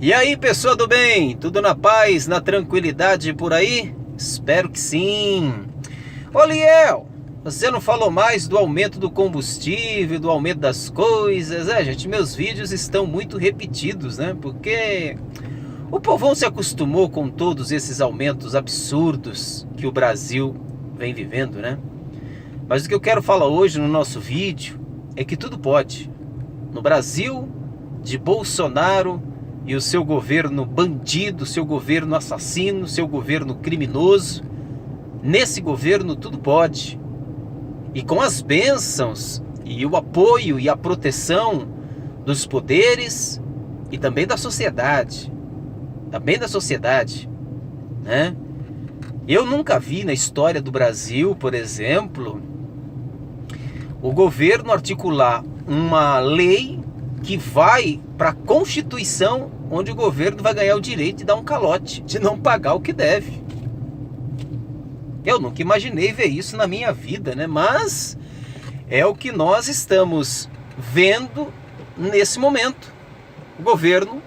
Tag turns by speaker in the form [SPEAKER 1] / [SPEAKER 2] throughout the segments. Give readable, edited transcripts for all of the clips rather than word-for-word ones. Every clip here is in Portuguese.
[SPEAKER 1] E aí, pessoa do bem, tudo na paz, na tranquilidade por aí? Espero que sim. Ô Liel, você não falou mais do aumento do combustível, do aumento das coisas? Gente, meus vídeos estão muito repetidos, né? Porque o povão se acostumou com todos esses aumentos absurdos que o Brasil vem vivendo, né? Mas o que eu quero falar hoje no nosso vídeo é que tudo pode. No Brasil, de Bolsonaro e o seu governo bandido, seu governo assassino, seu governo criminoso, nesse governo tudo pode. E com as bênçãos e o apoio e a proteção dos poderes e também da sociedade. Né? Eu nunca vi na história do Brasil, por exemplo, o governo articular uma lei que vai para a Constituição, onde o governo vai ganhar o direito de dar um calote, de não pagar o que deve. Eu nunca imaginei ver isso na minha vida, né? Mas é o que nós estamos vendo nesse momento. O governo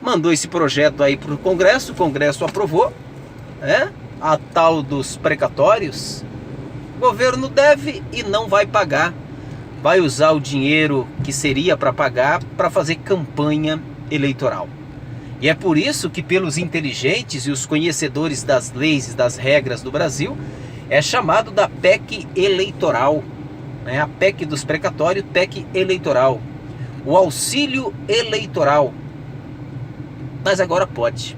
[SPEAKER 1] mandou esse projeto aí para o Congresso aprovou, né? A tal dos precatórios. O governo deve e não vai pagar. Vai usar o dinheiro que seria para pagar para fazer campanha eleitoral. E é por isso que pelos inteligentes e os conhecedores das leis e das regras do Brasil, é chamado da PEC eleitoral, né? A PEC dos precatórios, PEC eleitoral. O auxílio eleitoral. Mas agora pode.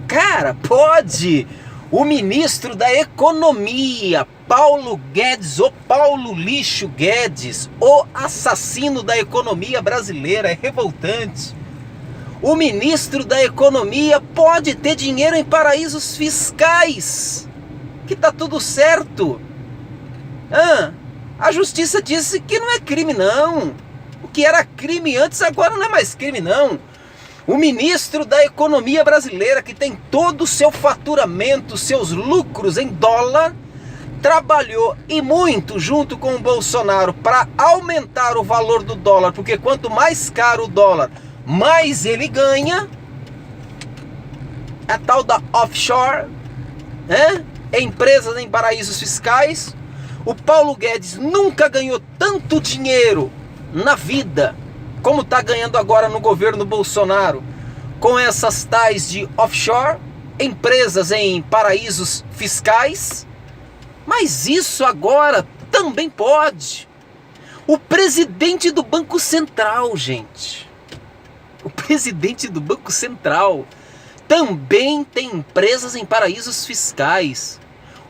[SPEAKER 1] Cara, pode! O ministro da Economia, Paulo Guedes, o Paulo Lixo Guedes, o assassino da economia brasileira, é revoltante. O ministro da Economia pode ter dinheiro em paraísos fiscais, que tá tudo certo. A justiça disse que não é crime não. O que era crime antes agora não é mais crime não. O ministro da Economia brasileira, que tem todo o seu faturamento, seus lucros em dólar, trabalhou e muito junto com o Bolsonaro para aumentar o valor do dólar, porque quanto mais caro o dólar, mais ele ganha. A tal da offshore, né? Empresas em paraísos fiscais. O Paulo Guedes nunca ganhou tanto dinheiro na vida como está ganhando agora no governo Bolsonaro, com essas tais de offshore, empresas em paraísos fiscais. Mas isso agora também pode. O presidente do Banco Central, gente, o presidente do Banco Central também tem empresas em paraísos fiscais.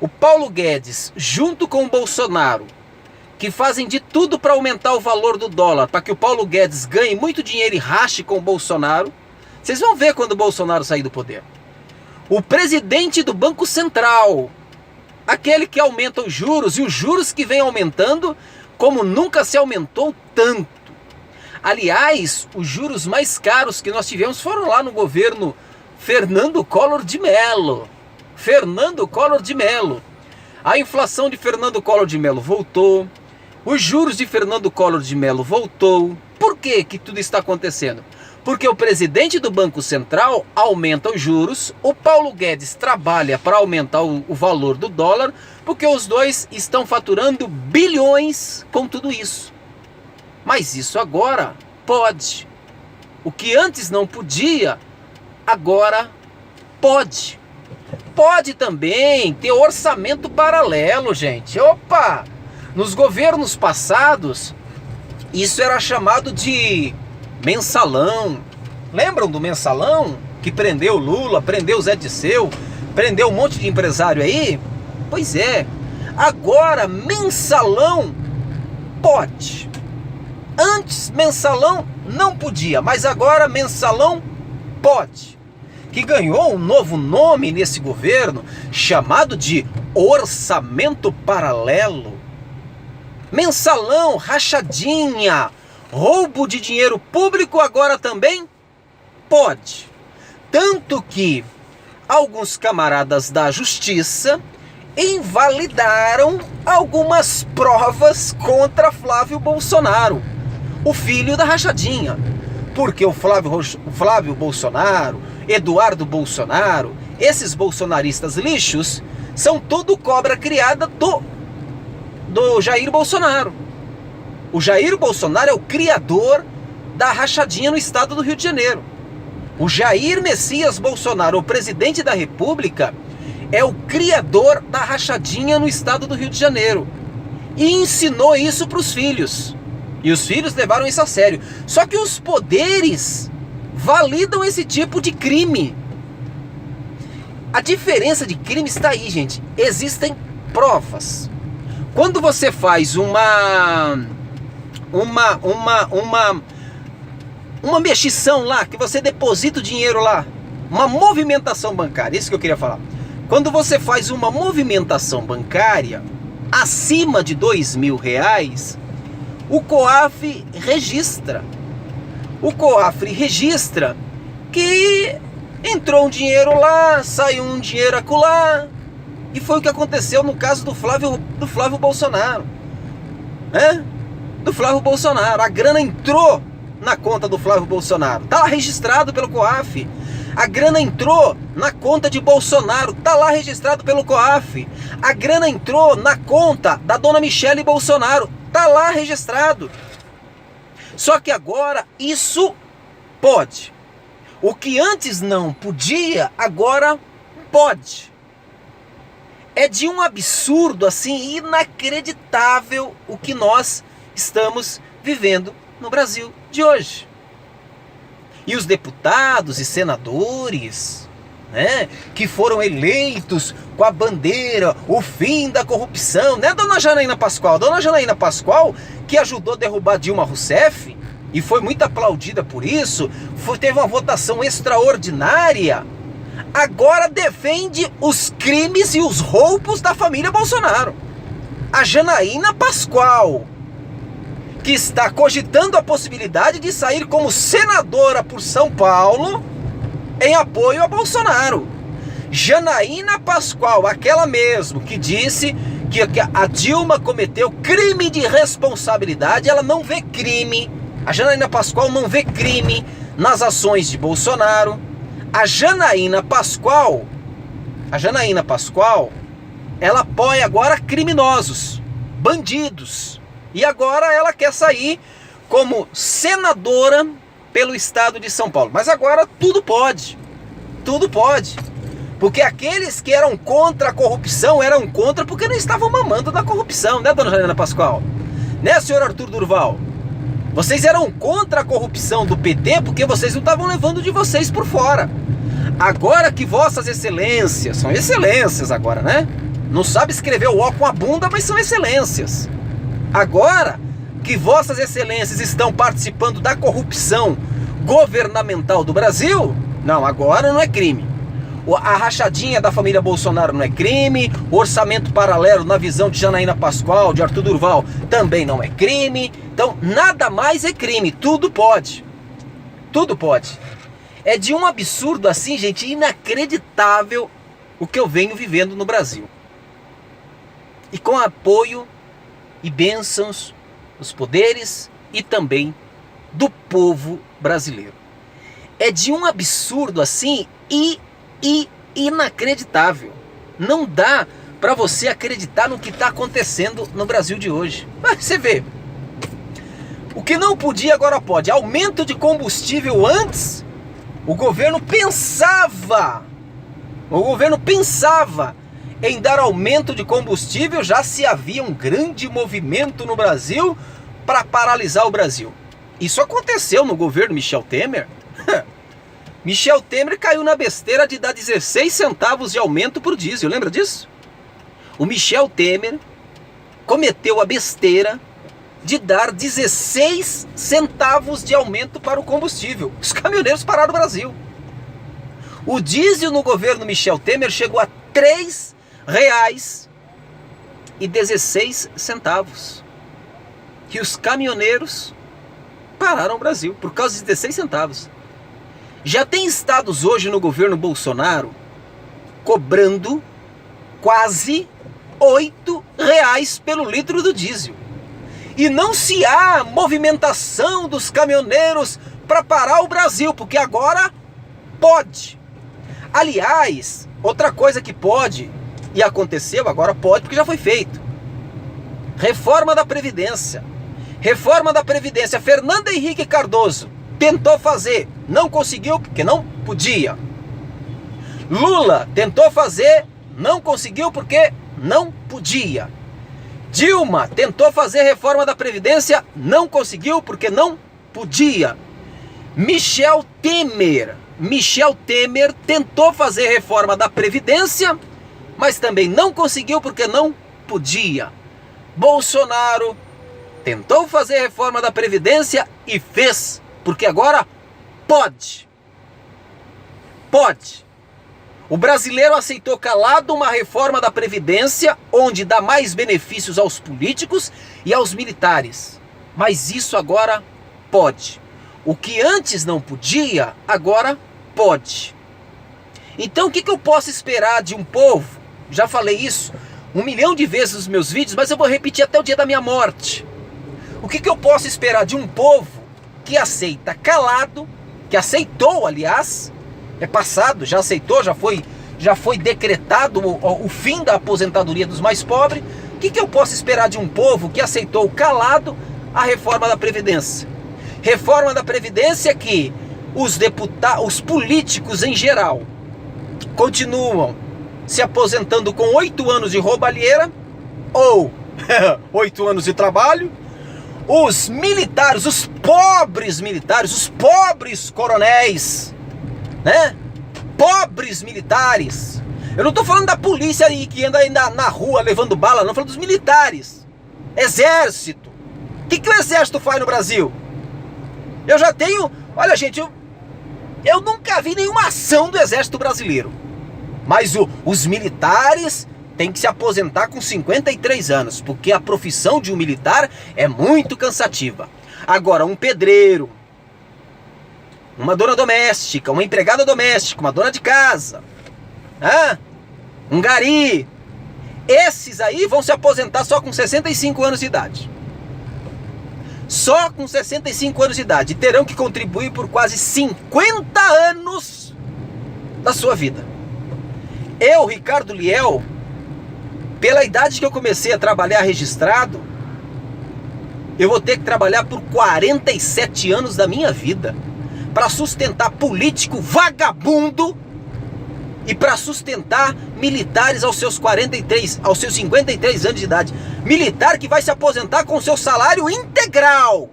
[SPEAKER 1] O Paulo Guedes, junto com o Bolsonaro, que fazem de tudo para aumentar o valor do dólar, para que o Paulo Guedes ganhe muito dinheiro e rache com o Bolsonaro. Vocês vão ver quando o Bolsonaro sair do poder. O presidente do Banco Central, aquele que aumenta os juros, e os juros que vem aumentando como nunca se aumentou tanto. Aliás, os juros mais caros que nós tivemos foram lá no governo Fernando Collor de Mello. A inflação de Fernando Collor de Mello voltou. Os juros de Fernando Collor de Mello voltou. Por que tudo está acontecendo? Porque o presidente do Banco Central aumenta os juros, o Paulo Guedes trabalha para aumentar o valor do dólar, porque os dois estão faturando bilhões com tudo isso. Mas isso agora pode. O que antes não podia, agora pode. Pode também ter orçamento paralelo, gente. Opa! Nos governos passados, isso era chamado de mensalão. Lembram do mensalão? Que prendeu Lula, prendeu Zé Disseu, prendeu um monte de empresário aí? Pois é. Agora, mensalão pode. Antes, mensalão não podia, mas agora mensalão pode. Que ganhou um novo nome nesse governo, chamado de orçamento paralelo. Mensalão, rachadinha, roubo de dinheiro público agora também pode. Tanto que alguns camaradas da justiça invalidaram algumas provas contra Flávio Bolsonaro, o filho da rachadinha. Porque o Flávio Bolsonaro, Eduardo Bolsonaro, esses bolsonaristas lixos, são tudo cobra criada do Jair Bolsonaro. O Jair Bolsonaro é o criador da rachadinha no estado do Rio de Janeiro. O Jair Messias Bolsonaro, o presidente da República, é o criador da rachadinha no estado do Rio de Janeiro. E ensinou isso para os filhos. E os filhos levaram isso a sério. Só que os poderes validam esse tipo de crime. A diferença de crime está aí, gente. Existem provas. Quando você faz uma mexição lá, que você deposita o dinheiro lá, uma movimentação bancária, isso que eu queria falar. Quando você faz uma movimentação bancária acima de R$2.000, o COAF registra. O COAF registra que entrou um dinheiro lá, saiu um dinheiro acolá, e foi o que aconteceu no caso do Flávio Bolsonaro. Do Flávio Bolsonaro. A grana entrou na conta do Flávio Bolsonaro. Está lá registrado pelo COAF. A grana entrou na conta de Bolsonaro. Está lá registrado pelo COAF. A grana entrou na conta da dona Michele Bolsonaro. Está lá registrado. Só que agora isso pode. O que antes não podia, agora pode. É de um absurdo assim inacreditável o que nós estamos vivendo no Brasil de hoje. E os deputados e senadores, que foram eleitos com a bandeira, o fim da corrupção, dona Janaína Pascoal? Dona Janaína Pascoal, que ajudou a derrubar Dilma Rousseff, e foi muito aplaudida por isso, teve uma votação extraordinária, agora defende os crimes e os roubos da família Bolsonaro. A Janaína Pascoal, que está cogitando a possibilidade de sair como senadora por São Paulo em apoio a Bolsonaro. Janaína Pascoal, aquela mesmo que disse que a Dilma cometeu crime de responsabilidade, ela não vê crime. A Janaína Pascoal não vê crime nas ações de Bolsonaro. A Janaína Pascoal, ela apoia agora criminosos, bandidos. E agora ela quer sair como senadora pelo estado de São Paulo. Mas agora tudo pode. Tudo pode. Porque aqueles que eram contra a corrupção eram contra porque não estavam mamando da corrupção, dona Janaína Pascoal? Senhor Arthur Durval? Vocês eram contra a corrupção do PT porque vocês não estavam levando de vocês por fora. Agora que vossas excelências, são excelências agora, Não sabe escrever o O com a bunda, mas são excelências. Agora que vossas excelências estão participando da corrupção governamental do Brasil, não, agora não é crime. A rachadinha da família Bolsonaro não é crime, o orçamento paralelo na visão de Janaína Pascoal, de Arthur Durval, também não é crime. Então nada mais é crime, tudo pode. Tudo pode. É de um absurdo assim, gente, inacreditável o que eu venho vivendo no Brasil. E com apoio e bênçãos dos poderes e também do povo brasileiro. É de um absurdo assim inacreditável. Não dá para você acreditar no que está acontecendo no Brasil de hoje. Mas você vê, o que não podia agora pode. Aumento de combustível antes, o governo pensava em dar aumento de combustível, já se havia um grande movimento no Brasil para paralisar o Brasil. Isso aconteceu no governo Michel Temer. Michel Temer caiu na besteira de dar 16 centavos de aumento por diesel, lembra disso? O Michel Temer cometeu a besteira de dar 16 centavos de aumento para o combustível. Os caminhoneiros pararam o Brasil. O diesel no governo Michel Temer chegou a R$3,16. E os caminhoneiros pararam o Brasil por causa de 16 centavos. Já tem estados hoje no governo Bolsonaro cobrando quase R$8 pelo litro do diesel. E não se há movimentação dos caminhoneiros para parar o Brasil, porque agora pode. Aliás, outra coisa que pode, e aconteceu, agora pode porque já foi feito. Reforma da Previdência. Reforma da Previdência. Fernando Henrique Cardoso tentou fazer, não conseguiu porque não podia. Lula tentou fazer, não conseguiu porque não podia. Dilma tentou fazer reforma da Previdência, não conseguiu porque não podia. Michel Temer tentou fazer reforma da Previdência, mas também não conseguiu porque não podia. Bolsonaro tentou fazer reforma da Previdência e fez, porque agora pode. Pode. O brasileiro aceitou calado uma reforma da Previdência onde dá mais benefícios aos políticos e aos militares. Mas isso agora pode. O que antes não podia, agora pode. Então o que eu posso esperar de um povo? Já falei isso 1 milhão de vezes nos meus vídeos, mas eu vou repetir até o dia da minha morte. O que eu posso esperar de um povo que aceita calado, que aceitou, aliás, é passado, já aceitou, já foi decretado o fim da aposentadoria dos mais pobres. O que eu posso esperar de um povo que aceitou calado a reforma da Previdência? Reforma da Previdência que os políticos em geral continuam se aposentando com 8 anos de roubalheira ou 8 anos de trabalho. Os militares, os pobres coronéis, né? Pobres militares. Eu não estou falando da polícia aí que anda aí na rua levando bala, não, falando dos militares. Exército. O que o exército faz no Brasil? Eu já tenho... Olha, gente, eu nunca vi nenhuma ação do exército brasileiro. Mas os militares têm que se aposentar com 53 anos, porque a profissão de um militar é muito cansativa. Agora, um pedreiro, uma dona doméstica, uma empregada doméstica, uma dona de casa, um gari, esses aí vão se aposentar só com 65 anos de idade. Só com 65 anos de idade. E terão que contribuir por quase 50 anos da sua vida. Eu, Ricardo Liel, pela idade que eu comecei a trabalhar registrado, eu vou ter que trabalhar por 47 anos da minha vida para sustentar político vagabundo e para sustentar militares aos seus 53 anos de idade. Militar que vai se aposentar com seu salário integral.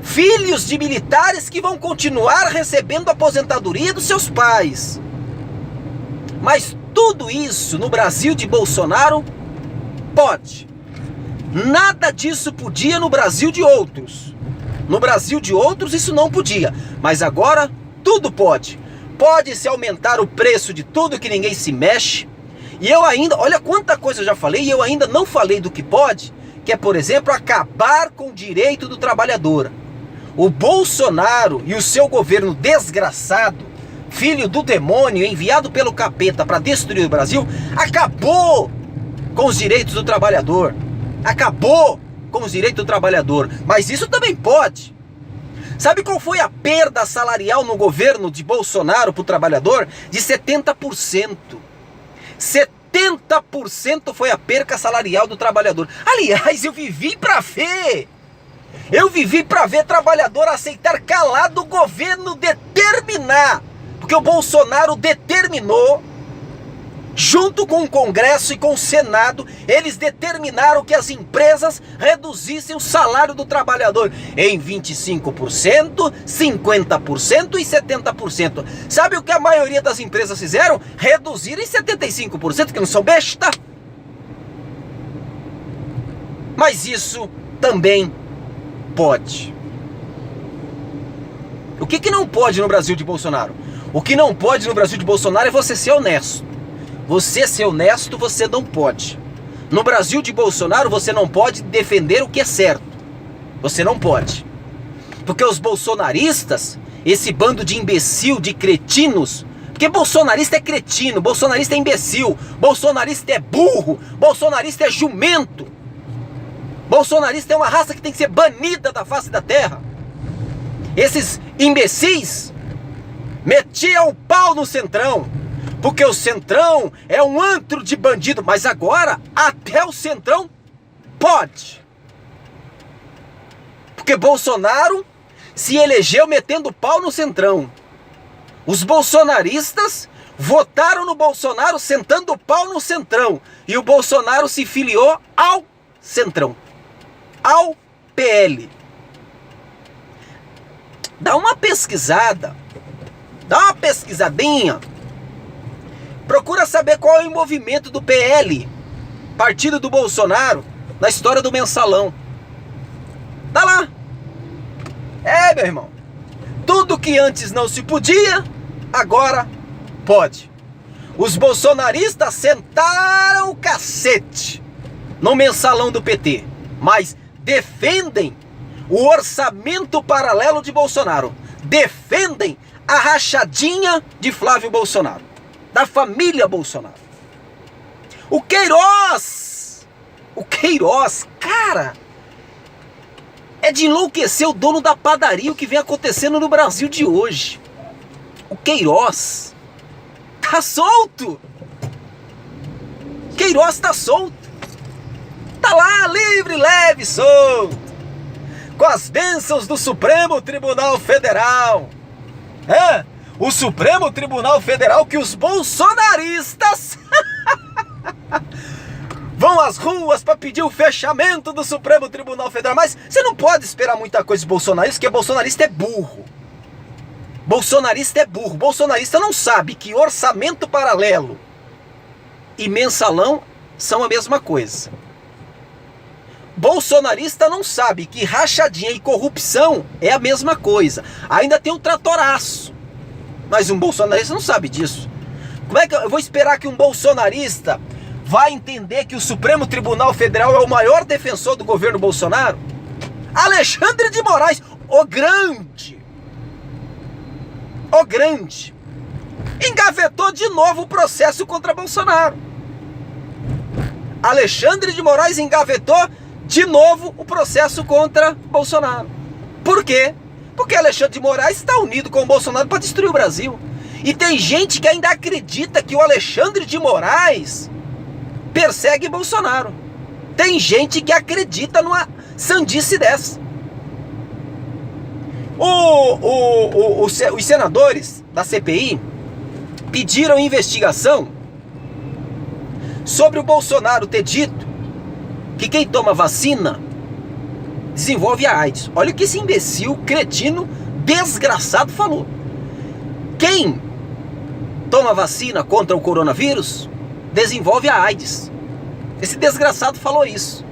[SPEAKER 1] Filhos de militares que vão continuar recebendo a aposentadoria dos seus pais. Mas tudo isso no Brasil de Bolsonaro pode. Nada disso podia no Brasil de outros. No Brasil de outros isso não podia. Mas agora tudo pode. Pode-se aumentar o preço de tudo que ninguém se mexe. E eu ainda, olha quanta coisa eu já falei e eu ainda não falei do que pode, que é, por exemplo, acabar com o direito do trabalhador. O Bolsonaro e o seu governo desgraçado, filho do demônio, enviado pelo capeta para destruir o Brasil, acabou com os direitos do trabalhador. Acabou com os direitos do trabalhador. Mas isso também pode. Sabe qual foi a perda salarial no governo de Bolsonaro para o trabalhador? De 70%. 70% foi a perca salarial do trabalhador. Aliás, eu vivi para ver. Eu vivi para ver trabalhador aceitar calado o governo determinar. Porque o Bolsonaro determinou, junto com o Congresso e com o Senado, eles determinaram que as empresas reduzissem o salário do trabalhador em 25%, 50% e 70%. Sabe o que a maioria das empresas fizeram? Reduzir em 75%, que não são besta. Mas isso também pode. O que não pode no Brasil de Bolsonaro? O que não pode no Brasil de Bolsonaro é você ser honesto. Você ser honesto, você não pode. No Brasil de Bolsonaro, você não pode defender o que é certo. Você não pode. Porque os bolsonaristas, esse bando de imbecil, de cretinos, porque bolsonarista é cretino, bolsonarista é imbecil, bolsonarista é burro, bolsonarista é jumento. Bolsonarista é uma raça que tem que ser banida da face da terra. esses imbecis metiam o pau no Centrão, porque o Centrão é um antro de bandido, mas agora até o Centrão pode. Porque Bolsonaro se elegeu metendo pau no Centrão. Os bolsonaristas votaram no Bolsonaro sentando o pau no Centrão. E o Bolsonaro se filiou ao Centrão, ao PL. Dá uma pesquisada, dá uma pesquisadinha. Procura saber qual é o envolvimento do PL, partido do Bolsonaro, na história do mensalão. Tá lá. Meu irmão. Tudo que antes não se podia, agora pode. Os bolsonaristas sentaram o cacete no mensalão do PT, mas defendem o orçamento paralelo de Bolsonaro. Defendem a rachadinha de Flávio Bolsonaro, da família Bolsonaro. O Queiroz, cara, é de enlouquecer o dono da padaria o que vem acontecendo no Brasil de hoje. O Queiroz tá solto. Queiroz tá solto. Tá lá, livre, leve, solto. Com as bênçãos do Supremo Tribunal Federal. O Supremo Tribunal Federal que os bolsonaristas vão às ruas para pedir o fechamento do Supremo Tribunal Federal. Mas você não pode esperar muita coisa de bolsonarista, porque bolsonarista é burro. Bolsonarista é burro. Bolsonarista não sabe que orçamento paralelo e mensalão são a mesma coisa. Bolsonarista não sabe que rachadinha e corrupção é a mesma coisa. Ainda tem um tratoraço. Mas um bolsonarista não sabe disso. Como é que eu vou esperar que um bolsonarista vai entender que o Supremo Tribunal Federal é o maior defensor do governo Bolsonaro? Alexandre de Moraes, o grande, engavetou de novo o processo contra Bolsonaro. Alexandre de Moraes engavetou de novo o processo contra Bolsonaro. Por quê? Porque Alexandre de Moraes está unido com o Bolsonaro para destruir o Brasil. E tem gente que ainda acredita que o Alexandre de Moraes persegue Bolsonaro. Tem gente que acredita numa sandice dessa. Os senadores da CPI pediram investigação sobre o Bolsonaro ter dito que quem toma vacina desenvolve a AIDS. Olha o que esse imbecil, cretino, desgraçado falou. Quem toma vacina contra o coronavírus desenvolve a AIDS. Esse desgraçado falou isso.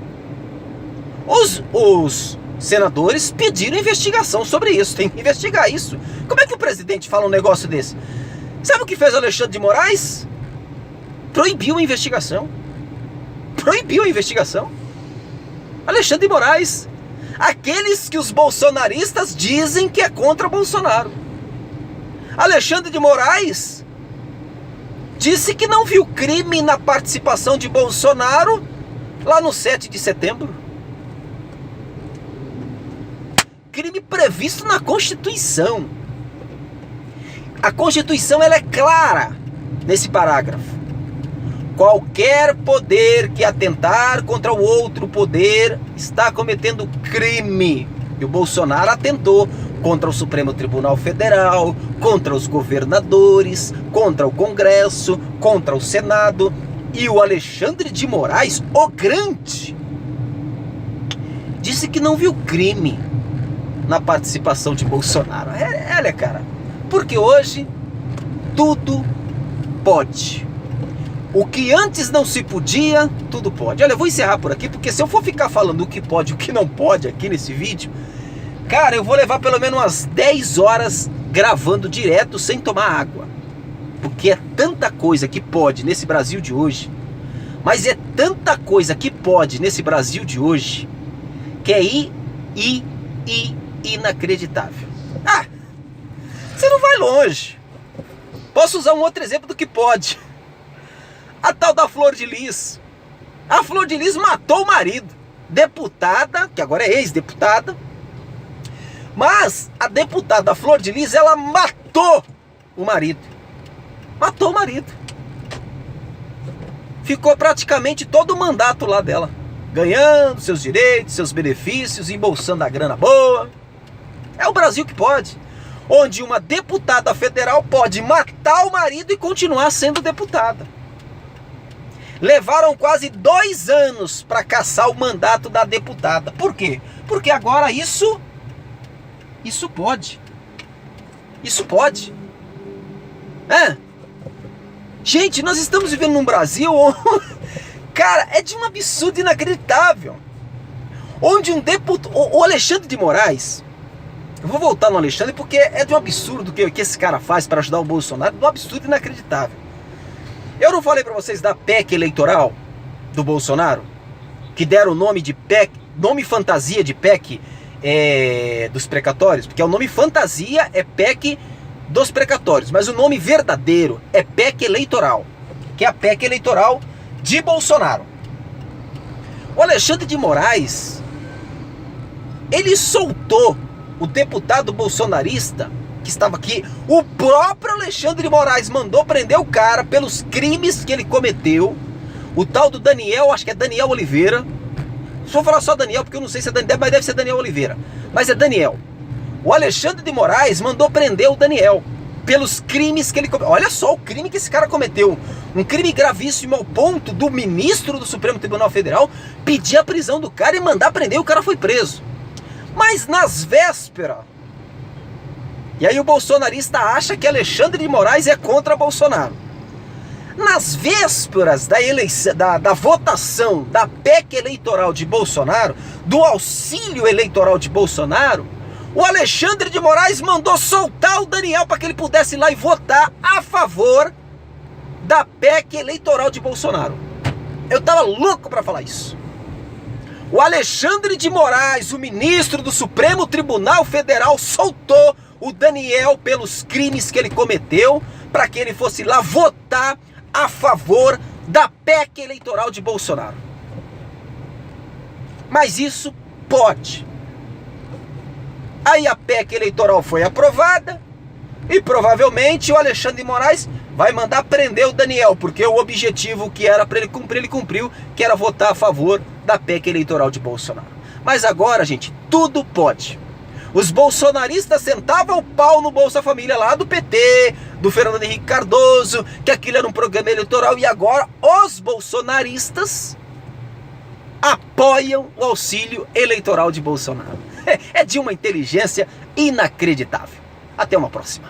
[SPEAKER 1] Os senadores pediram investigação sobre isso. Tem que investigar isso. Como é que o presidente fala um negócio desse? Sabe o que fez Alexandre de Moraes? Proibiu a investigação. Proibiu a investigação. Alexandre de Moraes, aqueles que os bolsonaristas dizem que é contra Bolsonaro. Alexandre de Moraes disse que não viu crime na participação de Bolsonaro lá no 7 de setembro. Crime previsto na Constituição. A Constituição ela é clara nesse parágrafo. Qualquer poder que atentar contra o outro poder está cometendo crime. E o Bolsonaro atentou contra o Supremo Tribunal Federal, contra os governadores, contra o Congresso, contra o Senado. E o Alexandre de Moraes, o grande, disse que não viu crime na participação de Bolsonaro. Olha, cara, porque hoje tudo pode. O que antes não se podia, tudo pode. Olha, eu vou encerrar por aqui, porque se eu for ficar falando o que pode e o que não pode aqui nesse vídeo, cara, eu vou levar pelo menos umas 10 horas gravando direto sem tomar água. Porque é tanta coisa que pode nesse Brasil de hoje, mas é tanta coisa que pode nesse Brasil de hoje, que é inacreditável. Você não vai longe. Posso usar um outro exemplo do que pode. A tal da Flor de Lis. A Flor de Lis matou o marido. Deputada, que agora é ex-deputada, Mas a deputada Flor de Lis, ela matou o marido. Matou o marido. Ficou praticamente todo o mandato lá dela, ganhando seus direitos, seus benefícios, embolsando a grana boa. É o Brasil que pode. Onde uma deputada federal pode matar o marido e continuar sendo deputada. Levaram quase 2 anos para caçar o mandato da deputada. Por quê? Porque agora isso pode. Isso pode. Gente, nós estamos vivendo num Brasil, cara, é de um absurdo inacreditável. Onde um deputado, o Alexandre de Moraes, eu vou voltar no Alexandre porque é de um absurdo que esse cara faz para ajudar o Bolsonaro, de um absurdo inacreditável. Eu não falei para vocês da PEC eleitoral do Bolsonaro, que deram o nome de PEC, nome fantasia de PEC dos precatórios, porque o nome fantasia é PEC dos precatórios, mas o nome verdadeiro é PEC eleitoral, que é a PEC eleitoral de Bolsonaro. O Alexandre de Moraes, ele soltou o deputado bolsonarista que estava aqui. O próprio Alexandre de Moraes mandou prender o cara pelos crimes que ele cometeu. O tal do Daniel, acho que é Daniel Oliveira. Só vou falar só Daniel, porque eu não sei se é Daniel, mas deve ser Daniel Oliveira. Mas é Daniel. O Alexandre de Moraes mandou prender o Daniel pelos crimes que ele cometeu. Olha só o crime que esse cara cometeu. Um crime gravíssimo ao ponto do ministro do Supremo Tribunal Federal pedir a prisão do cara e mandar prender, e o cara foi preso. Mas nas vésperas, e aí o bolsonarista acha que Alexandre de Moraes é contra Bolsonaro. Nas vésperas da eleição, da votação da PEC eleitoral de Bolsonaro, do auxílio eleitoral de Bolsonaro, o Alexandre de Moraes mandou soltar o Daniel para que ele pudesse ir lá e votar a favor da PEC eleitoral de Bolsonaro. Eu tava louco para falar isso. O Alexandre de Moraes, o ministro do Supremo Tribunal Federal, soltou o Daniel pelos crimes que ele cometeu para que ele fosse lá votar a favor da PEC eleitoral de Bolsonaro. Mas isso pode. Aí a PEC eleitoral foi aprovada e provavelmente o Alexandre de Moraes vai mandar prender o Daniel, porque o objetivo que era para ele cumprir, ele cumpriu, que era votar a favor da PEC eleitoral de Bolsonaro. Mas agora, gente, tudo pode. Os bolsonaristas sentavam o pau no Bolsa Família lá do PT, do Fernando Henrique Cardoso, que aquilo era um programa eleitoral, e agora os bolsonaristas apoiam o auxílio eleitoral de Bolsonaro. É de uma inteligência inacreditável. Até uma próxima.